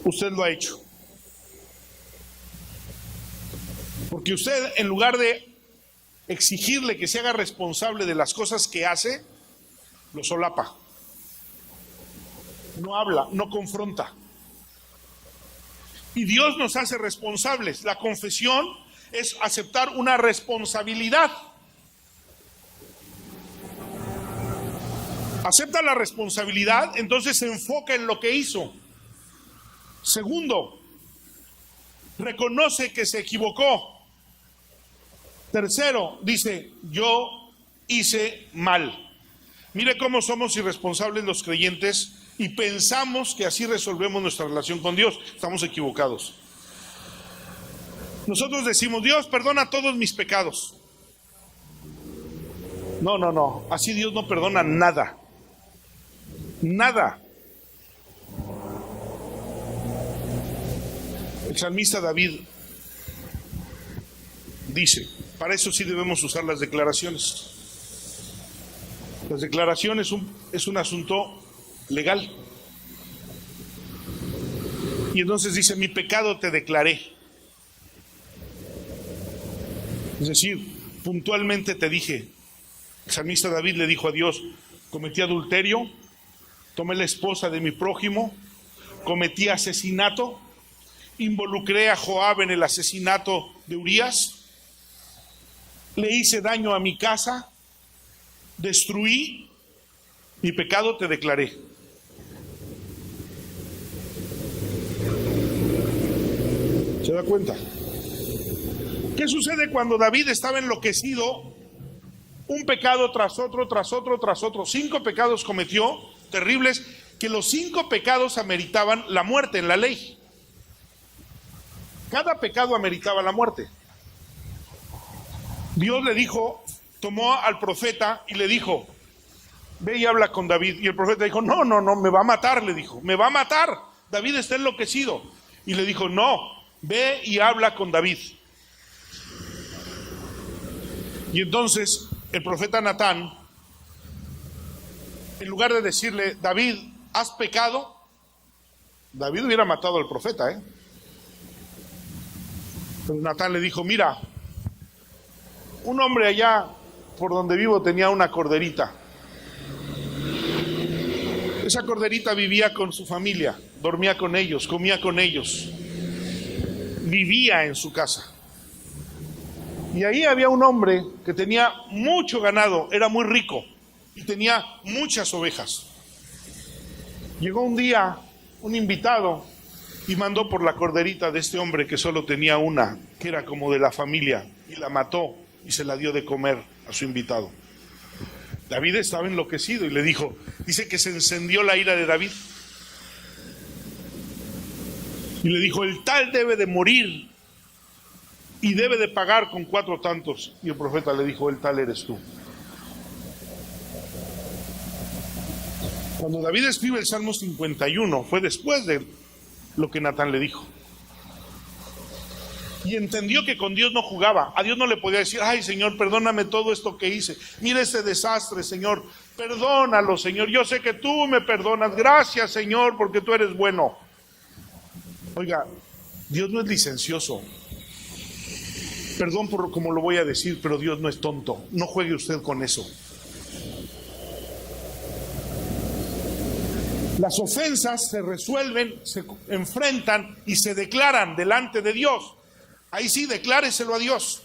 Usted lo ha hecho. Porque usted, en lugar de exigirle que se haga responsable de las cosas que hace, lo solapa. No habla, no confronta. Y Dios nos hace responsables. La confesión es aceptar una responsabilidad. Acepta la responsabilidad, entonces se enfoca en lo que hizo. Segundo, reconoce que se equivocó. Tercero, dice, yo hice mal. Mire cómo somos irresponsables los creyentes y pensamos que así resolvemos nuestra relación con Dios. Estamos equivocados. Nosotros decimos, Dios, perdona todos mis pecados. No, así Dios no perdona nada. Nada. El salmista David dice, para eso sí debemos usar las declaraciones. Las declaraciones es un asunto legal. Y entonces dice, mi pecado te declaré. Es decir, puntualmente te dije. El salmista David le dijo a Dios, cometí adulterio, tomé la esposa de mi prójimo, cometí asesinato, involucré a Joab en el asesinato de Urías, le hice daño a mi casa, destruí, mi pecado te declaré. ¿Se da cuenta? ¿Qué sucede cuando David estaba enloquecido? Un pecado tras otro, tras otro, tras otro. 5 pecados cometió, terribles, que los 5 pecados ameritaban la muerte en la ley. Cada pecado ameritaba la muerte. Dios le dijo, tomó al profeta y le dijo, ve y habla con David. Y el profeta dijo, no, me va a matar, le dijo, me va a matar. David está enloquecido. Y le dijo, no, ve y habla con David. Y entonces el profeta Natán, en lugar de decirle, David, ¿has pecado? David hubiera matado al profeta, Pero Natán le dijo, mira, un hombre allá por donde vivo tenía una corderita. Esa corderita vivía con su familia, dormía con ellos, comía con ellos, vivía en su casa. Y ahí había un hombre que tenía mucho ganado, era muy rico y tenía muchas ovejas. Llegó un día un invitado y mandó por la corderita de este hombre que solo tenía una, que era como de la familia, y la mató y se la dio de comer a su invitado. David estaba enloquecido y le dijo, dice que se encendió la ira de David y le dijo, el tal debe de morir y debe de pagar con 4 tantos. Y el profeta le dijo, el tal eres tú. Cuando David escribe el Salmo 51 fue después de lo que Natán le dijo. Y entendió que con Dios no jugaba. A Dios no le podía decir, ay Señor, perdóname todo esto que hice. Mira este desastre, Señor. Perdónalo, Señor. Yo sé que tú me perdonas. Gracias, Señor, porque tú eres bueno. Oiga, Dios no es licencioso. Perdón por como lo voy a decir, pero Dios no es tonto. No juegue usted con eso. Las ofensas se resuelven, se enfrentan y se declaran delante de Dios. Ahí sí, decláreselo a Dios.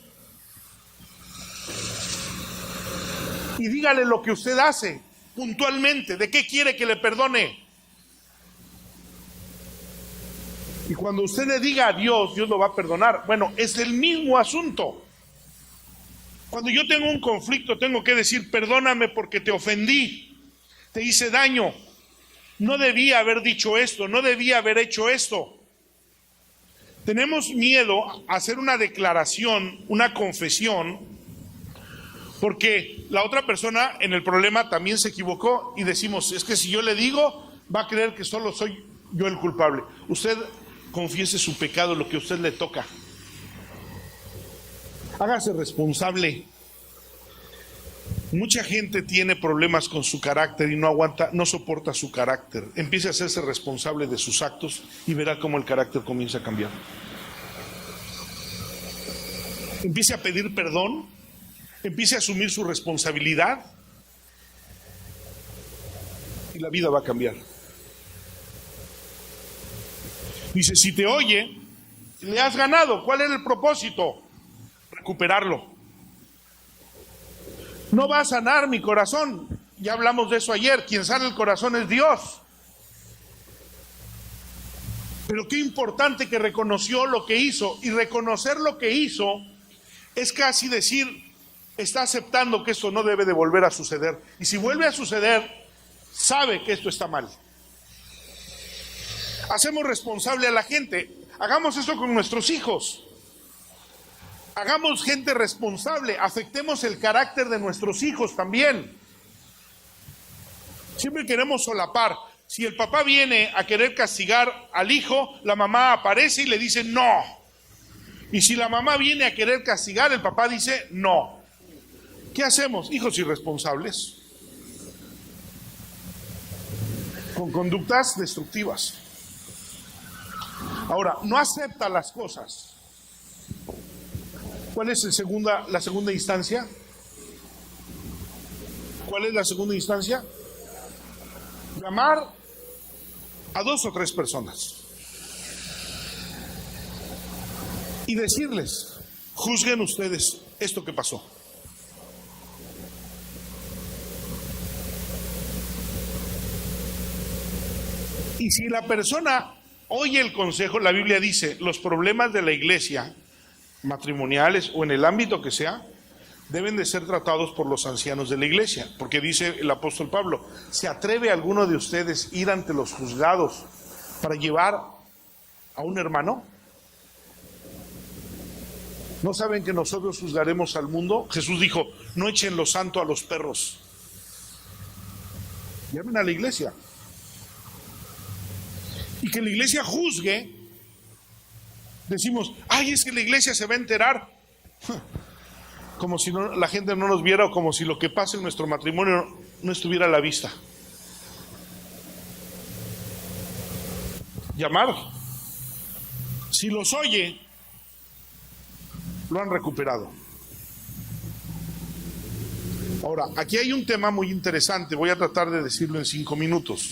Y dígale lo que usted hace puntualmente. ¿De qué quiere que le perdone? Y cuando usted le diga a Dios, Dios lo va a perdonar. Bueno, es el mismo asunto. Cuando yo tengo un conflicto, tengo que decir, perdóname porque te ofendí, te hice daño. No debía haber dicho esto, no debía haber hecho esto. Tenemos miedo a hacer una declaración, una confesión, porque la otra persona en el problema también se equivocó y decimos, es que si yo le digo, va a creer que solo soy yo el culpable. Usted confiese su pecado, lo que a usted le toca. Hágase responsable. Mucha gente tiene problemas con su carácter y no aguanta, no soporta su carácter. Empiece a hacerse responsable de sus actos y verá cómo el carácter comienza a cambiar. Empiece a pedir perdón, empiece a asumir su responsabilidad y la vida va a cambiar. Dice, si te oye, le has ganado. ¿Cuál era el propósito? Recuperarlo. No va a sanar mi corazón. Ya hablamos de eso ayer. Quien sana el corazón es Dios. Pero qué importante que reconoció lo que hizo. Y reconocer lo que hizo es casi decir, está aceptando que esto no debe de volver a suceder. Y si vuelve a suceder, sabe que esto está mal. Hacemos responsable a la gente. Hagamos eso con nuestros hijos. Hagamos gente responsable, afectemos el carácter de nuestros hijos también. Siempre queremos solapar. Si el papá viene a querer castigar al hijo, la mamá aparece y le dice no. Y si la mamá viene a querer castigar, el papá dice no. ¿Qué hacemos? Hijos irresponsables, con conductas destructivas. Ahora, no acepta las cosas. ¿Cuál es la segunda instancia? ¿Cuál es la segunda instancia? Llamar a 2 o 3 personas y decirles, juzguen ustedes esto que pasó. Y si la persona oye el consejo, la Biblia dice, los problemas de la iglesia matrimoniales o en el ámbito que sea, deben de ser tratados por los ancianos de la iglesia, porque dice el apóstol Pablo, ¿se atreve alguno de ustedes ir ante los juzgados para llevar a un hermano? ¿No saben que nosotros juzgaremos al mundo? Jesús dijo, no echen lo santo a los perros. Llamen a la iglesia. Y que la iglesia juzgue. Decimos, ay, es que la iglesia se va a enterar. Como si no, la gente no nos viera o como si lo que pasa en nuestro matrimonio no estuviera a la vista. Llamar. Si los oye, lo han recuperado. Ahora, aquí hay un tema muy interesante. Voy a tratar de decirlo en 5 minutos.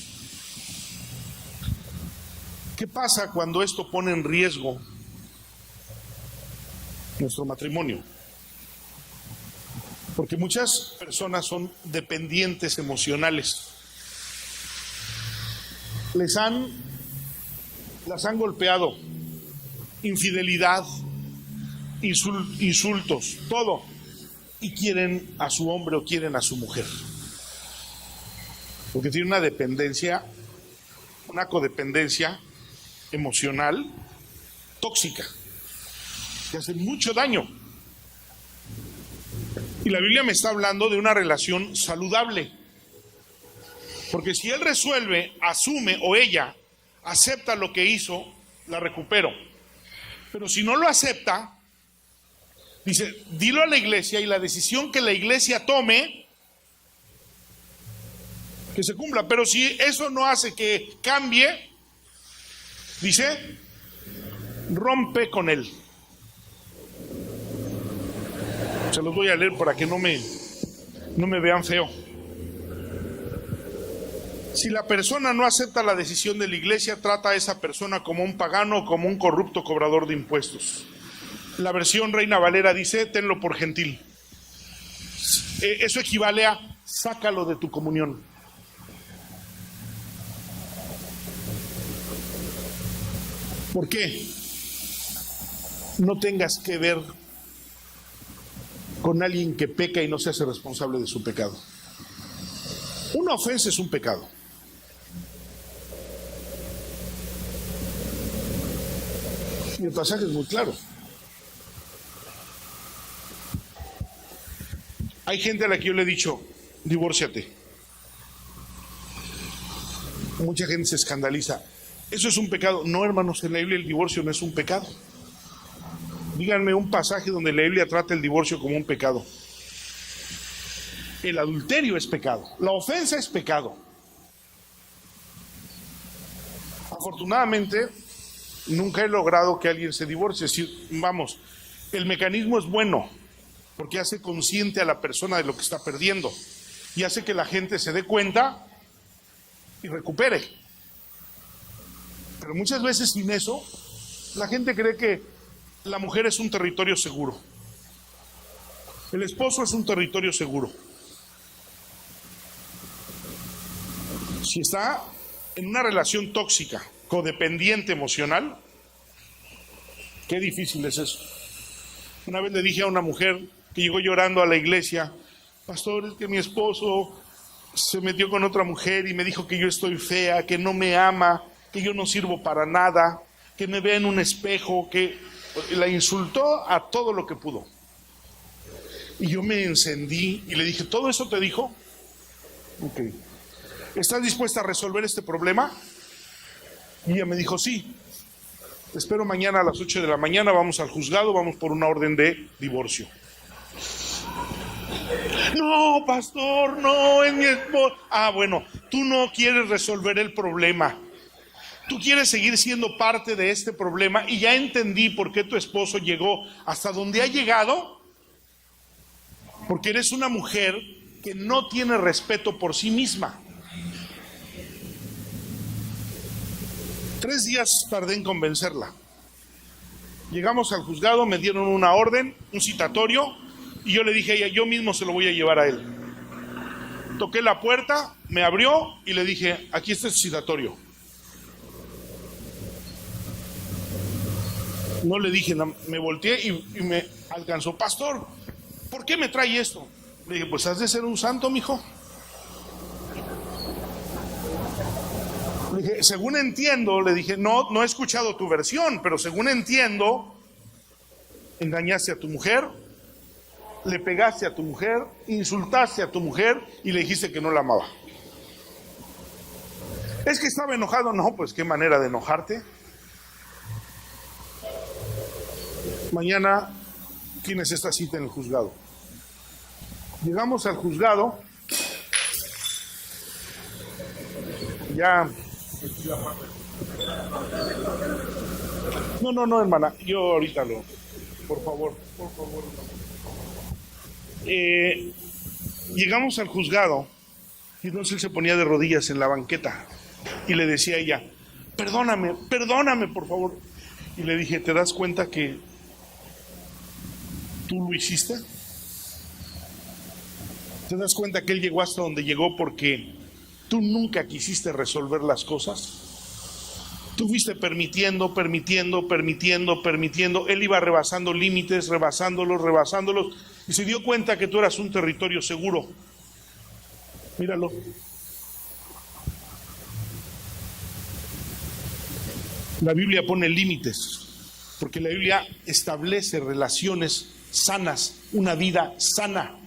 ¿Qué pasa cuando esto pone en riesgo nuestro matrimonio? Porque muchas personas son dependientes emocionales. Les han las han golpeado, infidelidad, insultos, todo, y quieren a su hombre o quieren a su mujer, porque tiene una dependencia, una codependencia emocional tóxica, que hace mucho daño. Y la Biblia me está hablando de una relación saludable, porque si él resuelve, asume, o ella acepta lo que hizo, la recupero. Pero si no lo acepta, dice, dilo a la iglesia, y la decisión que la iglesia tome, que se cumpla. Pero si eso no hace que cambie, dice, rompe con él. Se los voy a leer para que no me vean feo. Si la persona no acepta la decisión de la iglesia, trata a esa persona como un pagano o como un corrupto cobrador de impuestos. La versión Reina Valera dice, tenlo por gentil. Eso equivale a, sácalo de tu comunión. ¿Por qué? No tengas que ver con alguien que peca y no se hace responsable de su pecado. Una ofensa es un pecado. Y el pasaje es muy claro. Hay gente a la que yo le he dicho, divórciate. Mucha gente se escandaliza. ¿Eso es un pecado? No, hermanos, en la Biblia el divorcio no es un pecado. Díganme un pasaje donde la Biblia trata el divorcio como un pecado. El adulterio es pecado. La ofensa es pecado. Afortunadamente, nunca he logrado que alguien se divorcie. Es decir, vamos, el mecanismo es bueno, porque hace consciente a la persona de lo que está perdiendo y hace que la gente se dé cuenta y recupere. Pero muchas veces sin eso, la gente cree que la mujer es un territorio seguro. El esposo es un territorio seguro. Si está en una relación tóxica, codependiente emocional, qué difícil es eso. Una vez le dije a una mujer que llegó llorando a la iglesia, pastor, es que mi esposo se metió con otra mujer y me dijo que yo estoy fea, que no me ama, que yo no sirvo para nada, que me vea en un espejo, que la insultó a todo lo que pudo. Y yo me encendí y le dije, ¿todo eso te dijo? Ok. ¿Estás dispuesta a resolver este problema? Y ella me dijo, sí. Te espero mañana a las 8 de la mañana, vamos al juzgado, vamos por una orden de divorcio. No, pastor, no, es mi esposo. Ah, bueno, tú no quieres resolver el problema. Tú quieres seguir siendo parte de este problema y ya entendí por qué tu esposo llegó hasta donde ha llegado. Porque eres una mujer que no tiene respeto por sí misma. 3 días tardé en convencerla. Llegamos al juzgado, me dieron una orden, un citatorio, y yo le dije a ella, yo mismo se lo voy a llevar a él. Toqué la puerta, me abrió y le dije, aquí está el citatorio. No le dije, me volteé y me alcanzó, pastor, ¿por qué me trae esto? Le dije, pues has de ser un santo, mijo. Le dije, según entiendo, le dije, no he escuchado tu versión, pero según entiendo, engañaste a tu mujer, le pegaste a tu mujer, insultaste a tu mujer y le dijiste que no la amaba. Es que estaba enojado. No, pues qué manera de enojarte. Mañana tienes esta cita en el juzgado. Llegamos al juzgado. Ya. No, hermana, yo ahorita lo. Por favor. Llegamos al juzgado y entonces él se ponía de rodillas en la banqueta y le decía a ella, perdóname, por favor. Y le dije, ¿te das cuenta que tú lo hiciste? ¿Te das cuenta que él llegó hasta donde llegó porque tú nunca quisiste resolver las cosas? Tú fuiste permitiendo. Él iba rebasando límites, rebasándolos, y se dio cuenta que tú eras un territorio seguro. Míralo. La Biblia pone límites, porque la Biblia establece relaciones sanas, una vida sana.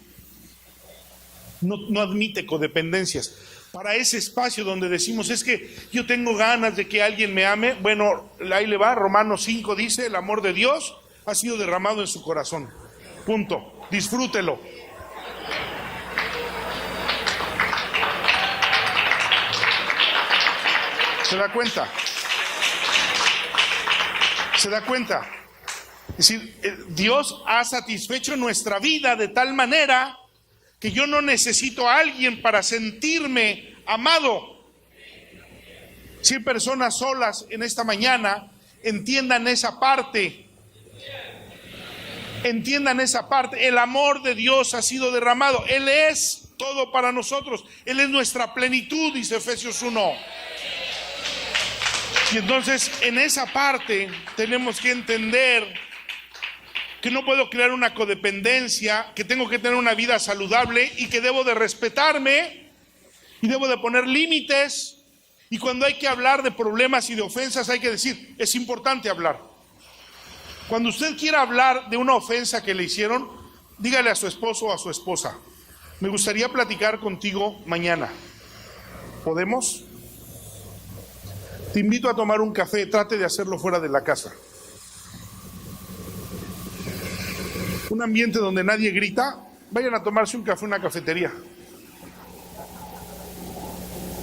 No admite codependencias. Para ese espacio donde decimos, es que yo tengo ganas de que alguien me ame, bueno, ahí le va, Romanos 5 dice, el amor de Dios ha sido derramado en su corazón. Punto. Disfrútelo. ¿Se da cuenta? ¿Se da cuenta? Es decir, Dios ha satisfecho nuestra vida de tal manera que yo no necesito a alguien para sentirme amado. Si hay personas solas en esta mañana, entiendan esa parte. Entiendan esa parte. El amor de Dios ha sido derramado. Él es todo para nosotros. Él es nuestra plenitud, dice Efesios 1. Y entonces en esa parte tenemos que entender que no puedo crear una codependencia, que tengo que tener una vida saludable y que debo de respetarme y debo de poner límites. Y cuando hay que hablar de problemas y de ofensas hay que decir, es importante hablar. Cuando usted quiera hablar de una ofensa que le hicieron, dígale a su esposo o a su esposa, me gustaría platicar contigo mañana. ¿Podemos? Te invito a tomar un café, trate de hacerlo fuera de la casa. Un ambiente donde nadie grita, vayan a tomarse un café en una cafetería.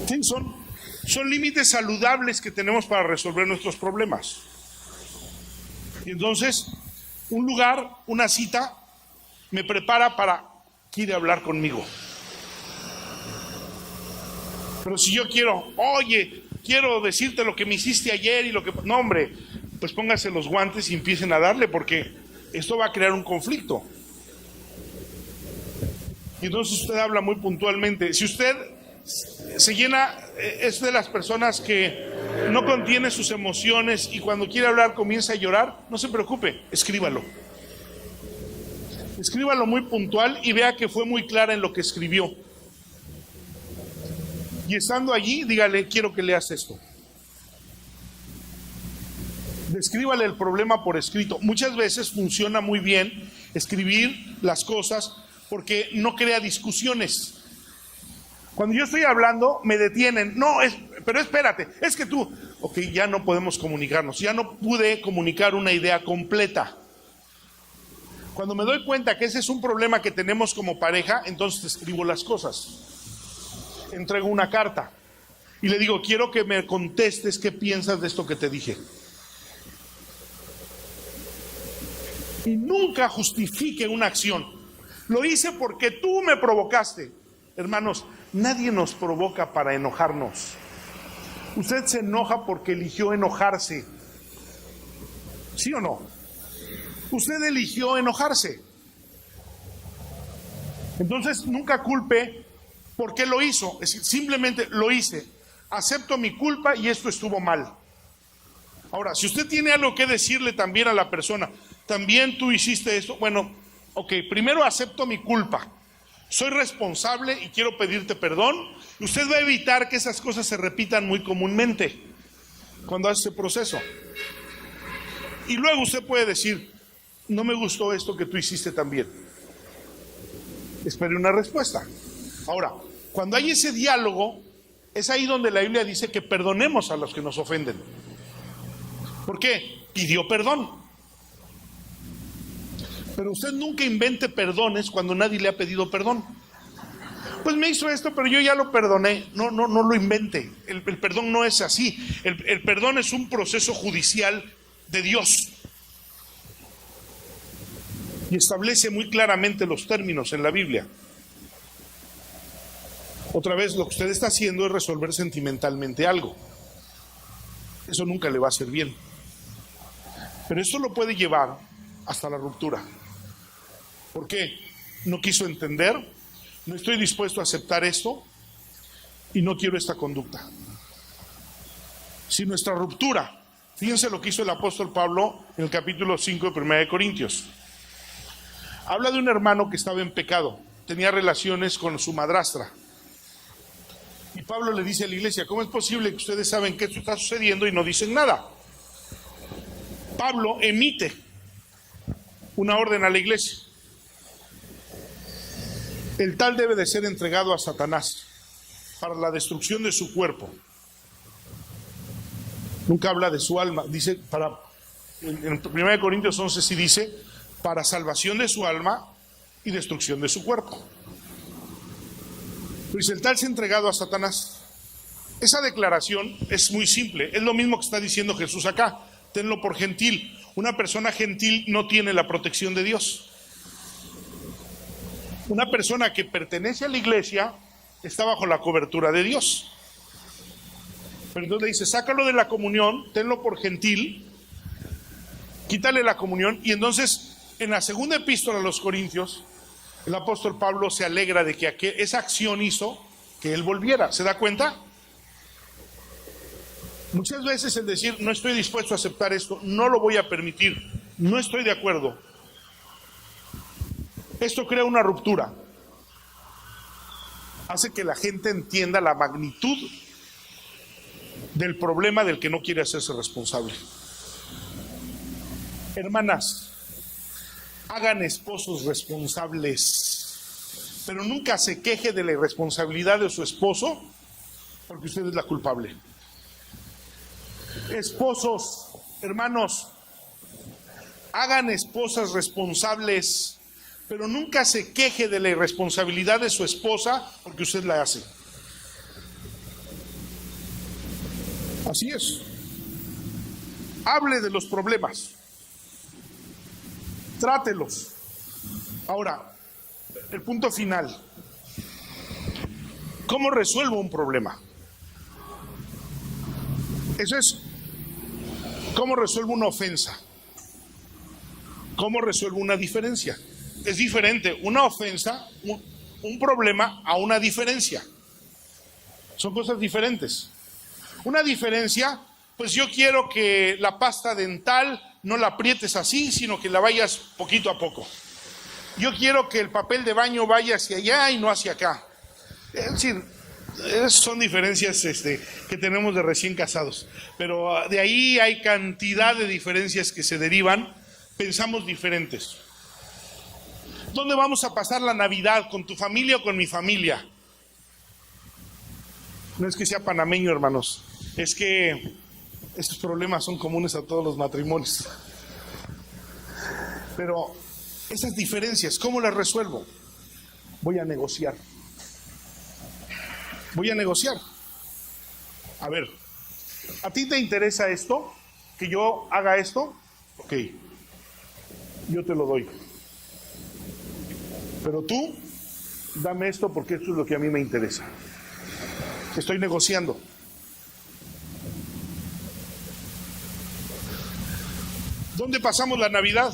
Sí, son límites saludables que tenemos para resolver nuestros problemas. Y entonces, un lugar, una cita, me prepara para quiere hablar conmigo. Pero si yo quiero, oye, quiero decirte lo que me hiciste ayer y lo que... No, hombre, pues pónganse los guantes y empiecen a darle porque esto va a crear un conflicto. Y entonces usted habla muy puntualmente. Si usted se llena, es de las personas que no contiene sus emociones y cuando quiere hablar comienza a llorar, no se preocupe, escríbalo. Escríbalo muy puntual y vea que fue muy clara en lo que escribió. Y estando allí, dígale, quiero que leas esto. Descríbale el problema por escrito. Muchas veces funciona muy bien escribir las cosas porque no crea discusiones. Cuando yo estoy hablando, me detienen. No, pero espérate, es que tú... Ok, ya no podemos comunicarnos. Ya no pude comunicar una idea completa. Cuando me doy cuenta que ese es un problema que tenemos como pareja, entonces escribo las cosas. Entrego una carta y le digo, quiero que me contestes qué piensas de esto que te dije. Y nunca justifique una acción. Lo hice porque tú me provocaste. Hermanos, nadie nos provoca para enojarnos. Usted se enoja porque eligió enojarse. ¿Sí o no? Usted eligió enojarse. Entonces, nunca culpe por qué lo hizo. Es decir, simplemente lo hice. Acepto mi culpa y esto estuvo mal. Ahora, si usted tiene algo que decirle también a la persona, también tú hiciste esto, bueno, ok, primero acepto mi culpa. Soy responsable y quiero pedirte perdón. Usted va a evitar que esas cosas se repitan muy comúnmente cuando hace ese proceso. Y luego usted puede decir, no me gustó esto que tú hiciste también. Espere una respuesta. Ahora, cuando hay ese diálogo, es ahí donde la Biblia dice que perdonemos a los que nos ofenden. ¿Por qué? Pidió perdón. Pero usted nunca invente perdones cuando nadie le ha pedido perdón. Pues me hizo esto, pero yo ya lo perdoné. No lo invente. El perdón no es así. El perdón es un proceso judicial de Dios. Y establece muy claramente los términos en la Biblia. Otra vez, lo que usted está haciendo es resolver sentimentalmente algo. Eso nunca le va a hacer bien. Pero esto lo puede llevar hasta la ruptura. ¿Por qué? No quiso entender, no estoy dispuesto a aceptar esto y no quiero esta conducta. si nuestra ruptura, fíjense lo que hizo el apóstol Pablo en el capítulo 5 de 1 de Corintios. Habla de un hermano que estaba en pecado, tenía relaciones con su madrastra. Y Pablo le dice a la iglesia, ¿cómo es posible que ustedes saben que esto está sucediendo y no dicen nada? Pablo emite una orden a la iglesia. El tal debe de ser entregado a Satanás para la destrucción de su cuerpo. Nunca habla de su alma, dice en 1 Corintios 11 sí dice, para salvación de su alma y destrucción de su cuerpo. Pero dice, el tal se ha entregado a Satanás. Esa declaración es muy simple, es lo mismo que está diciendo Jesús acá, tenlo por gentil. Una persona gentil no tiene la protección de Dios. Una persona que pertenece a la iglesia está bajo la cobertura de Dios. Pero entonces le dice, sácalo de la comunión, tenlo por gentil, quítale la comunión. Y entonces, en la segunda epístola a los Corintios, el apóstol Pablo se alegra de que esa acción hizo que él volviera. ¿Se da cuenta? Muchas veces el decir, no estoy dispuesto a aceptar esto, no lo voy a permitir, no estoy de acuerdo. Esto crea una ruptura. Hace que la gente entienda la magnitud del problema del que no quiere hacerse responsable. Hermanas, hagan esposos responsables, pero nunca se queje de la irresponsabilidad de su esposo, porque usted es la culpable. Esposos, hermanos, hagan esposas responsables, pero nunca se queje de la irresponsabilidad de su esposa, porque usted la hace. Así es. Hable de los problemas. Trátelos. Ahora, el punto final. ¿Cómo resuelvo un problema? Eso es, ¿cómo resuelvo una ofensa? ¿Cómo resuelvo una diferencia? Es diferente una ofensa, un problema, a una diferencia. Son cosas diferentes. Una diferencia, pues yo quiero que la pasta dental no la aprietes así, sino que la vayas poquito a poco. Yo quiero que el papel de baño vaya hacia allá y no hacia acá. Es decir, son diferencias que tenemos de recién casados. Pero de ahí hay cantidad de diferencias que se derivan. Pensamos diferentes. ¿Dónde vamos a pasar la Navidad? ¿Con tu familia o con mi familia? No es que sea panameño, hermanos. Es que estos problemas son comunes a todos los matrimonios. Pero esas diferencias, ¿cómo las resuelvo? Voy a negociar. Voy a negociar. A ver, ¿a ti te interesa esto? ¿Que yo haga esto? Ok, yo te lo doy. Pero tú, dame esto porque esto es lo que a mí me interesa. Estoy negociando. ¿Dónde pasamos la Navidad?